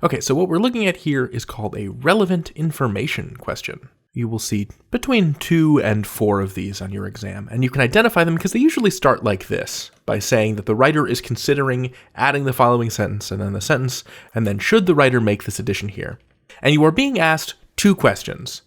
Okay, so what we're looking at here is called a relevant information question. You will see between 2 and 4 of these on your exam, and you can identify them because they usually start like this, by saying that the writer is considering adding the following sentence, and then the sentence, and then should the writer make this addition here? And you are being asked 2 questions.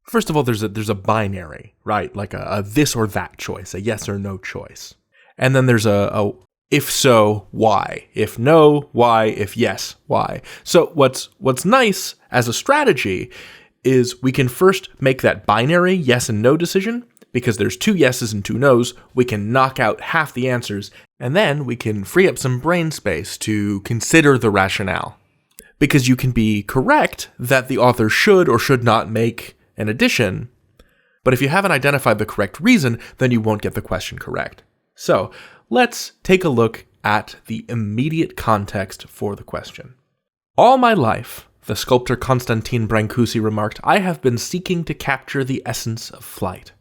First of all, there's a binary, right? Like a this or that choice, a yes or no choice. And then there's a if so, why? If no, why? If yes, why? So what's nice as a strategy is we can first make that binary yes and no decision, because there's 2 yeses and 2 nos. We can knock out half the answers, and then we can free up some brain space to consider the rationale. Because you can be correct that the author should or should not make an addition, but if you haven't identified the correct reason, then you won't get the question correct. So let's take a look at the immediate context for the question. All my life, the sculptor Constantin Brancusi remarked, I have been seeking to capture the essence of flight.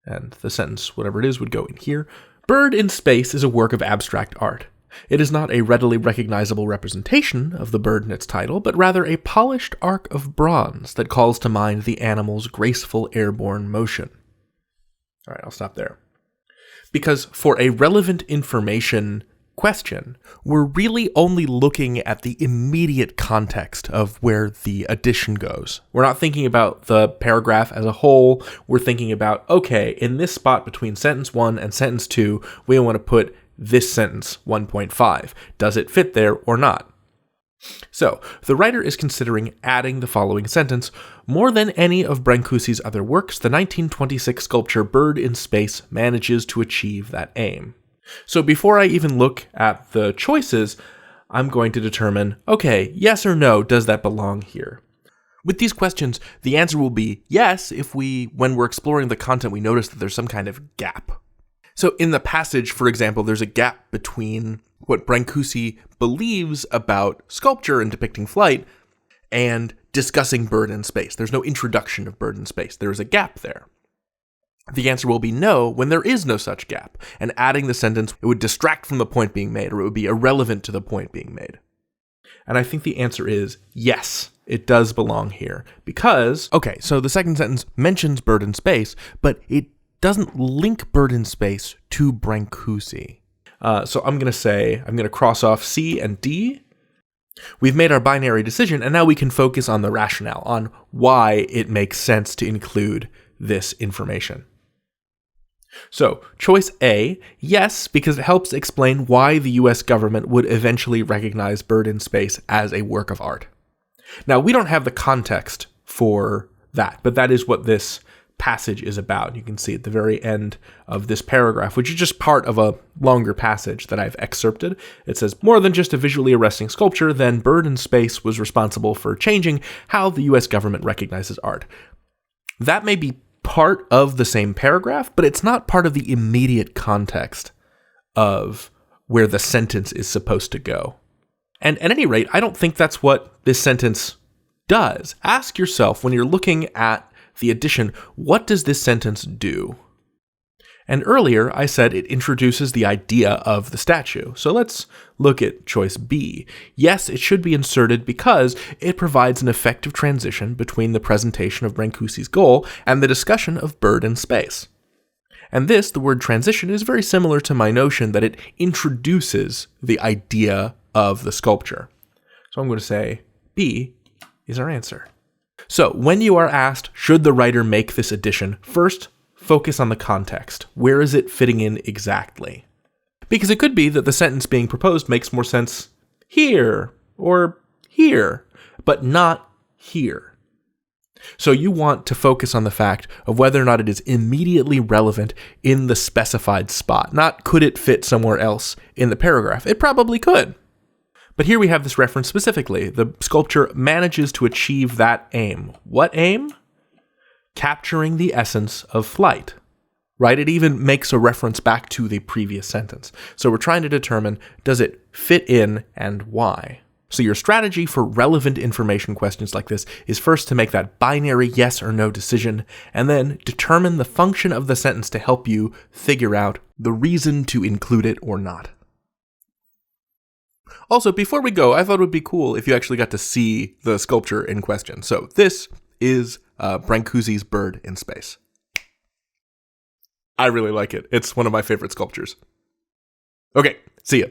And the sentence, whatever it is, would go in here. Bird in Space is a work of abstract art. It is not a readily recognizable representation of the bird in its title, but rather a polished arc of bronze that calls to mind the animal's graceful airborne motion. All right, I'll stop there. Because for a relevant information question, we're really only looking at the immediate context of where the addition goes. We're not thinking about the paragraph as a whole. We're thinking about, okay, in this spot between sentence 1 and sentence 2, we want to put this sentence 1.5. Does it fit there or not? So, the writer is considering adding the following sentence. More than any of Brancusi's other works, the 1926 sculpture Bird in Space manages to achieve that aim. So before I even look at the choices, I'm going to determine, okay, yes or no, does that belong here? With these questions, the answer will be yes if when we're exploring the content, we notice that there's some kind of gap. So in the passage, for example, there's a gap between what Brancusi believes about sculpture and depicting flight and discussing bird in space. There's no introduction of bird in space. There is a gap there. The answer will be no when there is no such gap, and adding the sentence, it would distract from the point being made, or it would be irrelevant to the point being made. And I think the answer is yes, it does belong here. Because, okay, so the second sentence mentions bird in space, but it doesn't link bird in space to Brancusi. So I'm going to cross off C and D. We've made our binary decision, and now we can focus on the rationale, on why it makes sense to include this information. So, choice A, yes, because it helps explain why the US government would eventually recognize Bird in Space as a work of art. Now, we don't have the context for that, but that is what this passage is about. You can see at the very end of this paragraph, which is just part of a longer passage that I've excerpted. It says, more than just a visually arresting sculpture, then Bird in Space was responsible for changing how the US government recognizes art. That may be part of the same paragraph, but it's not part of the immediate context of where the sentence is supposed to go. And at any rate, I don't think that's what this sentence does. Ask yourself, when you're looking at the addition, what does this sentence do? And earlier, I said it introduces the idea of the statue. So let's look at choice B. Yes, it should be inserted because it provides an effective transition between the presentation of Brancusi's goal and the discussion of bird in space. And this, the word transition, is very similar to my notion that it introduces the idea of the sculpture. So I'm going to say B is our answer. So when you are asked, should the writer make this addition, first, focus on the context. Where is it fitting in exactly? Because it could be that the sentence being proposed makes more sense here or here, but not here. So you want to focus on the fact of whether or not it is immediately relevant in the specified spot, not could it fit somewhere else in the paragraph. It probably could. But here we have this reference specifically. The sculpture manages to achieve that aim. What aim? Capturing the essence of flight, right? It even makes a reference back to the previous sentence. So we're trying to determine, does it fit in and why? So your strategy for relevant information questions like this is first to make that binary yes or no decision, and then determine the function of the sentence to help you figure out the reason to include it or not. Also, before we go, I thought it would be cool if you actually got to see the sculpture in question. So this is Brancusi's bird in space. I really like it. It's one of my favorite sculptures. Okay, see ya.